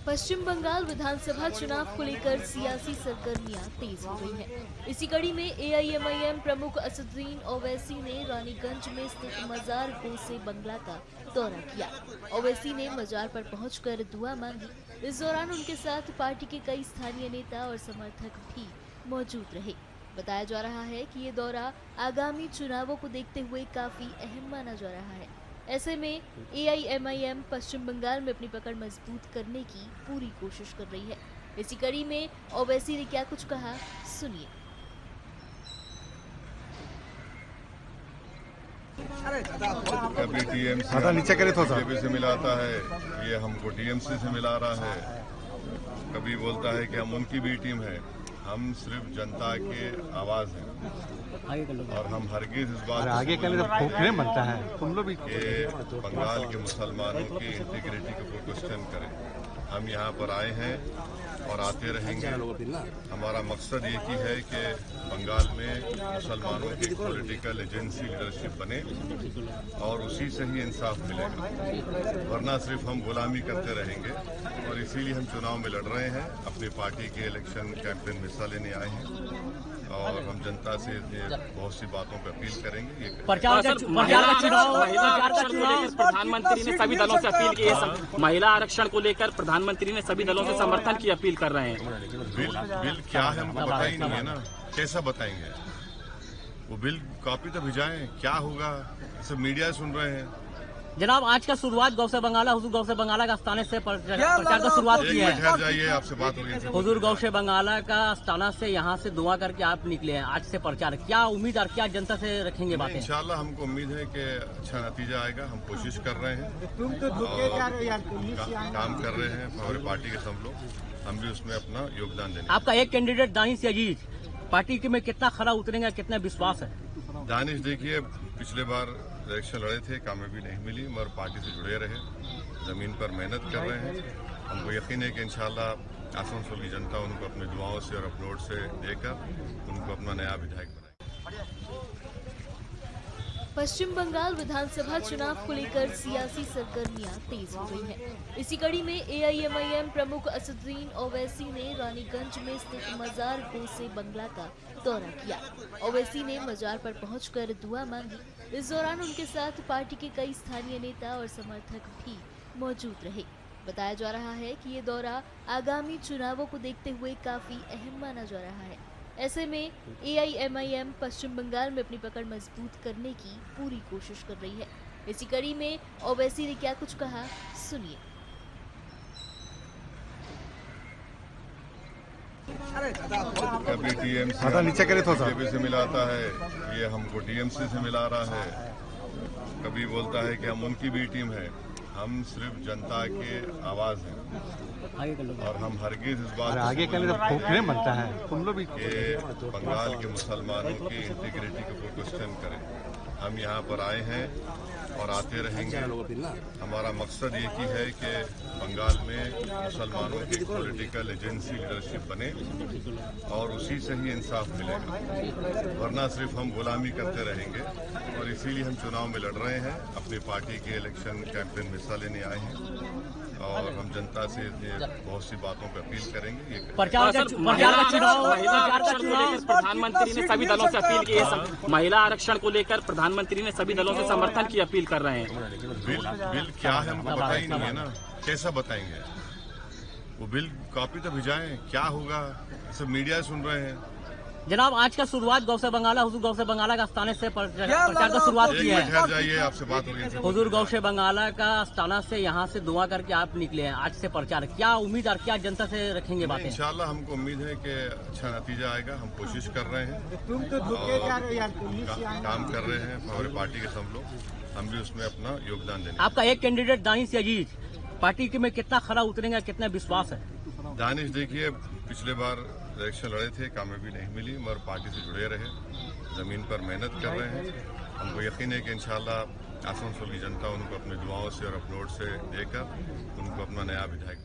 पश्चिम बंगाल विधानसभा चुनाव को लेकर सियासी सरगर्मियां तेज हो गई हैं। इसी कड़ी में एआईएमआईएम प्रमुख असदुद्दीन ओवैसी ने रानीगंज में स्थित मजार गोसे बंगला का दौरा किया। ओवैसी ने मजार पर पहुंचकर दुआ मांगी। इस दौरान उनके साथ पार्टी के कई स्थानीय नेता और समर्थक भी मौजूद रहे। बताया जा रहा है कि ये दौरा आगामी चुनावों को देखते हुए काफी अहम माना जा रहा है। ऐसे में एआईएमआईएम पश्चिम बंगाल में अपनी पकड़ मजबूत करने की पूरी कोशिश कर रही है। इसी कड़ी में ओवैसी ने क्या कुछ कहा, सुनिए। कभी टीएमसी नीचे करे तो बीजेपी से मिलाता है, ये हमको टीएमसी से मिला रहा है। कभी बोलता है कि हम उनकी भी टीम है। हम सिर्फ जनता के आवाज हैं और हम हरगिज इस बात आगे नहीं बनता है तुम लोग भी कि बंगाल के मुसलमानों की इंटीग्रिटी को कोई क्वेश्चन करें। हम यहाँ पर आए हैं और आते रहेंगे। हमारा मकसद एक ही है कि बंगाल में मुसलमानों की पॉलिटिकल एजेंसी लीडरशिप बने और उसी से ही इंसाफ मिलेगा, वरना सिर्फ हम गुलामी करते रहेंगे। और इसीलिए हम चुनाव में लड़ रहे हैं, अपनी पार्टी के इलेक्शन कैंपेन में हिस्सा लेने आए हैं और हम जनता से बहुत सी बातों पर अपील करेंगे। प्रधानमंत्री ने सभी दलों से अपील की है। महिला आरक्षण को लेकर प्रधानमंत्री ने सभी दलों से समर्थन की अपील कर रहे हैं। बिल क्या है हमको पता ही नहीं है ना, कैसा बताएंगे? वो बिल कॉपी तो भिजाएं, क्या होगा सब मीडिया सुन रहे हैं। जनाब, आज का शुरुआत गौ से बंगाला हुजूर गौ से बंगाला का आस्थाना से प्रचार का शुरुआत की है। ठहर जाइए, आपसे बात हो रही थी। हुजूर गौ से बंगाला का आस्थाना से यहाँ से दुआ करके आप निकले हैं आज से प्रचार। क्या उम्मीद और क्या जनता से रखेंगे बातें? इंशाल्लाह हमको उम्मीद है कि अच्छा नतीजा आएगा। हम कोशिश कर रहे हैं, काम कर रहे हैं हमारी पार्टी के सब लोग, हम भी उसमें अपना योगदान देंगे। आपका एक कैंडिडेट दानिश अजीज पार्टी में कितना खरा उतरेंगे, कितना विश्वास है? दानिश देखिए, पिछले बार इलेक्शन लड़े थे, कामयाबी नहीं मिली, मगर पार्टी से जुड़े रहे, जमीन पर मेहनत कर रहे हैं। हमको यकीन है कि इंशाल्लाह आसनसोल की जनता उनको अपनी दुआओं से और अपने वोट से देकर उनको अपना नया विधायक बनाए। पश्चिम बंगाल विधानसभा चुनाव को लेकर सियासी सरगर्मियां तेज हो गई हैं। इसी कड़ी में एआईएमआईएम प्रमुख असदुद्दीन ओवैसी ने रानीगंज में स्थित मजार गोसे बंगला का दौरा किया। ओवैसी ने मजार पर पहुंचकर दुआ मांगी। इस दौरान उनके साथ पार्टी के कई स्थानीय नेता और समर्थक भी मौजूद रहे। बताया जा रहा है कि ये दौरा आगामी चुनावों को देखते हुए काफी अहम माना जा रहा है। ऐसे में एआईएमआईएम पश्चिम बंगाल में अपनी पकड़ मजबूत करने की पूरी कोशिश कर रही है। इसी कड़ी में ओवैसी ने क्या कुछ कहा, सुनिए। कभी टीएमसी नीचे करे तो बीजेपी से मिलाता है, ये हमको टीएमसी से मिला रहा है। कभी बोलता है कि हम उनकी भी टीम है। हम सिर्फ जनता के आवाज हैं और हम हरगिज इस बात आगे नहीं बनता है तुम लोग भी कि बंगाल के मुसलमानों की इंटीग्रिटी को कोई क्वेश्चन करें। हम यहाँ पर आए हैं और आते रहेंगे। हमारा मकसद एक ही है कि बंगाल में मुसलमानों की पॉलिटिकल एजेंसी लीडरशिप बने और उसी से ही इंसाफ मिलेगा, वरना सिर्फ हम गुलामी करते रहेंगे। और इसीलिए हम चुनाव में लड़ रहे हैं, अपनी पार्टी के इलेक्शन कैंपेन में हिस्सा लेने आए हैं और हम जनता से बहुत सी बातों पर अपील करेंगे। प्रधानमंत्री ने सभी दलों से अपील की है। महिला आरक्षण को लेकर प्रधानमंत्री ने सभी दलों से समर्थन की अपील कर रहे हैं। बिल क्या है हमको पता ही नहीं है ना, कैसा बताएंगे? वो बिल कॉपी तो भिजाएं, क्या होगा सब मीडिया सुन रहे हैं। जनाब, आज का शुरुआत गौ से बंगाला हुजूर गौ से बंगाला का आस्थाना से प्रचार का शुरुआत की है। ठहर जाइए, आपसे बात हो रही थी। हुजूर गौ से बंगाला का आस्थाना से यहाँ से दुआ करके आप निकले हैं आज से प्रचार। क्या उम्मीद और क्या जनता से रखेंगे बातें? इंशाल्लाह हमको उम्मीद है कि अच्छा नतीजा आएगा। हम कोशिश कर रहे हैं, काम कर रहे हैं हमारी पार्टी के सब लोग, हम भी उसमें अपना योगदान देंगे। आपका एक कैंडिडेट दानिश अजीज पार्टी में कितना खरा उतरेंगे, कितना विश्वास है? दानिश देखिए, पिछले बार इलेक्शन लड़े थे, कामयाबी नहीं मिली, मगर पार्टी से जुड़े रहे, जमीन पर मेहनत कर रहे हैं। हमको यकीन है कि इंशाल्लाह आसनसोल की जनता उनको अपनी दुआओं से और अपने वोट से देकर उनको अपना नया विधायक